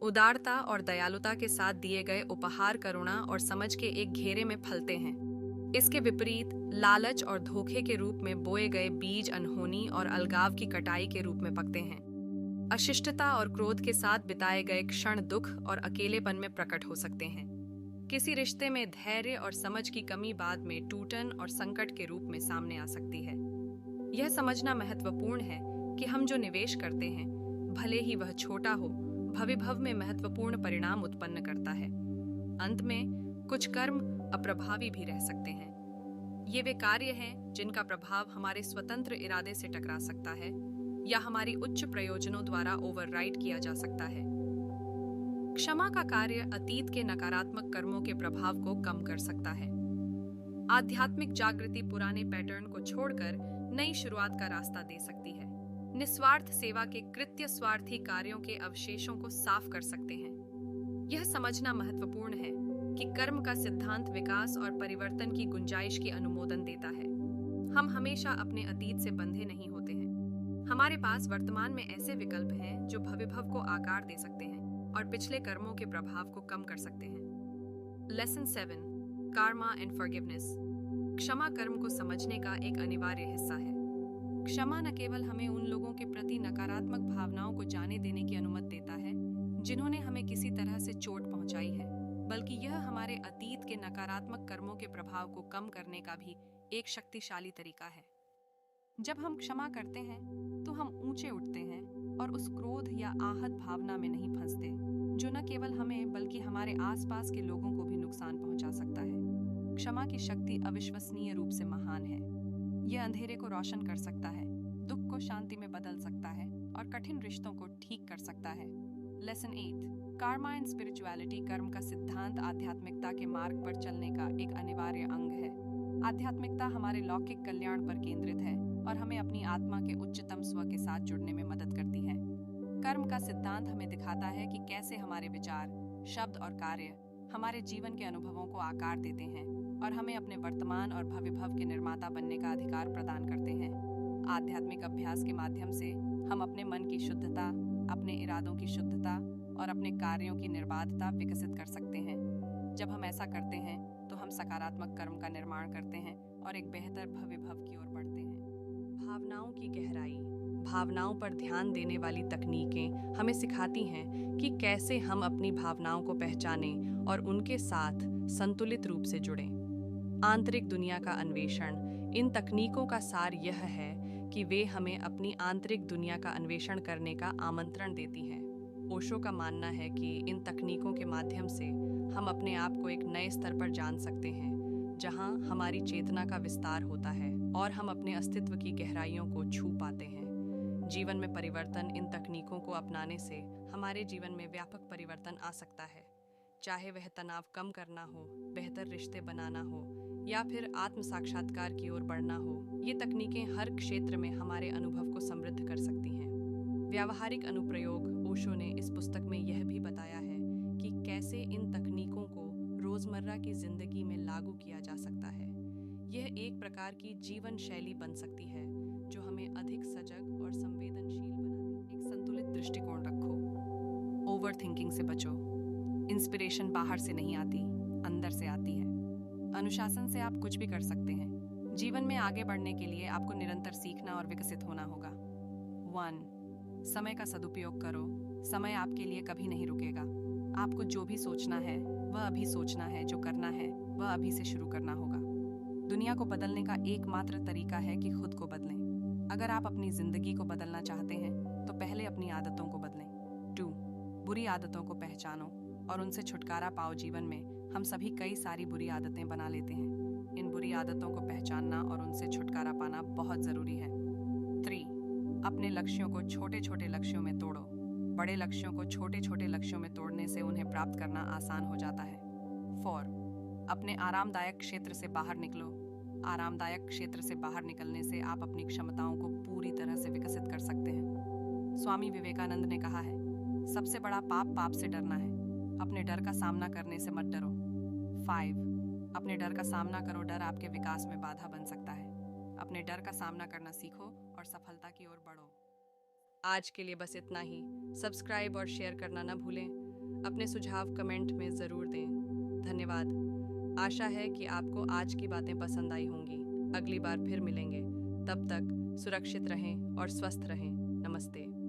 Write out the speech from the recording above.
उदारता और दयालुता के साथ दिए गए उपहार करुणा और समझ के एक घेरे में फलते हैं। इसके विपरीत लालच और धोखे के रूप में बोए गए बीज अनहोनी और अलगाव की कटाई के रूप में पकते हैं। अशिष्टता और क्रोध के साथ बिताए गए क्षण दुख और अकेलेपन में प्रकट हो सकते हैं। किसी रिश्ते में धैर्य और समझ की कमी बाद में टूटन और संकट के रूप में सामने आ सकती है। यह समझना महत्वपूर्ण है कि हम जो निवेश करते हैं, भले ही वह छोटा हो, भविभव में महत्वपूर्ण परिणाम उत्पन्न करता है। अंत में कुछ कर्म अप्रभावी भी रह सकते हैं। ये वे कार्य हैं जिनका प्रभाव हमारे स्वतंत्र इरादे से टकरा सकता है या हमारी उच्च प्रयोजनों द्वारा ओवरराइड किया जा सकता है। क्षमा का कार्य अतीत के नकारात्मक कर्मों के प्रभाव को कम कर सकता है। आध्यात्मिक जागृति पुराने पैटर्न को छोड़कर नई शुरुआत का रास्ता दे सकती है। निस्वार्थ सेवा के कृत्य स्वार्थी कार्यों के अवशेषों को साफ कर सकते हैं। यह समझना महत्वपूर्ण है कि कर्म का सिद्धांत विकास और परिवर्तन की गुंजाइश की अनुमोदन देता है। हम हमेशा अपने अतीत से बंधे नहीं होते हैं। हमारे पास वर्तमान में ऐसे विकल्प हैं जो भविभव को आकार दे सकते हैं और पिछले कर्मों के प्रभाव को कम कर सकते हैं। Lesson 7, Karma and forgiveness. क्षमा कर्म को समझने का एक अनिवार्य हिस्सा है। क्षमा न केवल हमें उन लोगों के प्रति नकारात्मक भावनाओं को जाने देने की अनुमति देता है जिन्होंने हमें किसी तरह से चोट पहुंचाई है, बल्कि यह हमारे अतीत के नकारात्मक कर्मों के प्रभाव को कम करने का भी एक शक्तिशाली तरीका है। जब हम क्षमा करते हैं तो हम ऊंचे उठते हैं और उस क्रोध या आहत भावना में नहीं फंसते जो न केवल हमें बल्कि हमारे आसपास के लोगों को भी नुकसान पहुंचा सकता है। क्षमा की शक्ति अविश्वसनीय रूप से महान है। यह अंधेरे को रोशन कर सकता है, दुख को शांति में बदल सकता है और कठिन रिश्तों को ठीक कर सकता है। Lesson 8, Karma and spirituality. कर्म का सिद्धांत आध्यात्मिकता के मार्ग पर चलने का एक अनिवार्य अंग है। आध्यात्मिकता हमारे लौकिक कल्याण पर केंद्रित है और हमें अपनी आत्मा के उच्चतम स्व के साथ जुड़ने में मदद करती है। कर्म का सिद्धांत हमें दिखाता है कि कैसे हमारे विचार, शब्द और कार्य हमारे जीवन के अनुभवों को आकार देते हैं और हमें अपने वर्तमान और भविभव के निर्माता बनने का अधिकार प्रदान करते हैं। आध्यात्मिक अभ्यास के माध्यम से हम अपने मन की शुद्धता, अपने इरादों की शुद्धता और अपने कार्यों की निर्बाधता विकसित कर सकते हैं। जब हम ऐसा करते हैं तो हम सकारात्मक कर्म का निर्माण करते हैं और एक बेहतर भविभव की ओर बढ़ते हैं। भावनाओं की गहराई। भावनाओं पर ध्यान देने वाली तकनीकें हमें सिखाती हैं कि कैसे हम अपनी भावनाओं को पहचानें और उनके साथ संतुलित रूप से जुड़ें। आंतरिक दुनिया का अन्वेषण। इन तकनीकों का सार यह है कि वे हमें अपनी आंतरिक दुनिया का अन्वेषण करने का आमंत्रण देती हैं। ओशो का मानना है कि इन तकनीकों के माध्यम से हम अपने आप को एक नए स्तर पर जान सकते हैं, जहां हमारी चेतना का विस्तार होता है और हम अपने अस्तित्व की गहराइयों को छू पाते हैं। जीवन में परिवर्तन। इन तकनीकों को अपनाने से हमारे जीवन में व्यापक परिवर्तन आ सकता है, चाहे वह तनाव कम करना हो, बेहतर रिश्ते बनाना हो या फिर आत्म साक्षात्कार की ओर बढ़ना हो। ये तकनीकें हर क्षेत्र में हमारे अनुभव को समृद्ध कर सकती हैं। व्यावहारिक अनुप्रयोग। ओशो ने इस पुस्तक में यह भी बताया है कि कैसे इन तकनीकों को रोजमर्रा की जिंदगी में लागू किया जा सकता है। यह एक प्रकार की जीवन शैली बन सकती है जो हमें अधिक सजग और संवेदनशील बनाती है। एक संतुलित दृष्टिकोण रखो। ओवर थिंकिंग से बचो। इंस्पिरेशन बाहर से नहीं आती, अंदर से आती है। अनुशासन से आप कुछ भी कर सकते हैं। जीवन में आगे बढ़ने के लिए आपको निरंतर सीखना और विकसित होना होगा। 1, समय का सदुपयोग करो। समय आपके लिए कभी नहीं रुकेगा। आपको जो भी सोचना है वह अभी सोचना है, जो करना है वह अभी से शुरू करना होगा। दुनिया को बदलने का एकमात्र तरीका है कि खुद को बदलें। अगर आप अपनी जिंदगी को बदलना चाहते हैं तो पहले अपनी आदतों को बदलें। 2, बुरी आदतों को पहचानो और उनसे छुटकारा पाओ। जीवन में हम सभी कई सारी बुरी आदतें बना लेते हैं। इन बुरी आदतों को पहचानना और उनसे छुटकारा पाना बहुत जरूरी है। 3, अपने लक्ष्यों को छोटे छोटे लक्ष्यों में तोड़ो। बड़े लक्ष्यों को छोटे छोटे लक्ष्यों में तोड़ने से उन्हें प्राप्त करना आसान हो जाता है। 4, अपने आरामदायक क्षेत्र से बाहर निकलो। आरामदायक क्षेत्र से बाहर निकलने से आप अपनी क्षमताओं को पूरी तरह से विकसित कर सकते हैं। स्वामी विवेकानंद ने कहा है, सबसे बड़ा पाप पाप से डरना है। अपने डर का सामना करने से मत डरो। 5, अपने डर का सामना करो। डर आपके विकास में बाधा बन सकता है। अपने डर का सामना करना सीखो और सफलता की ओर बढ़ो। आज के लिए बस इतना ही। सब्सक्राइब और शेयर करना ना भूलें। अपने सुझाव कमेंट में ज़रूर दें। धन्यवाद। आशा है कि आपको आज की बातें पसंद आई होंगी। अगली बार फिर मिलेंगे। तब तक सुरक्षित रहें और स्वस्थ रहें। नमस्ते।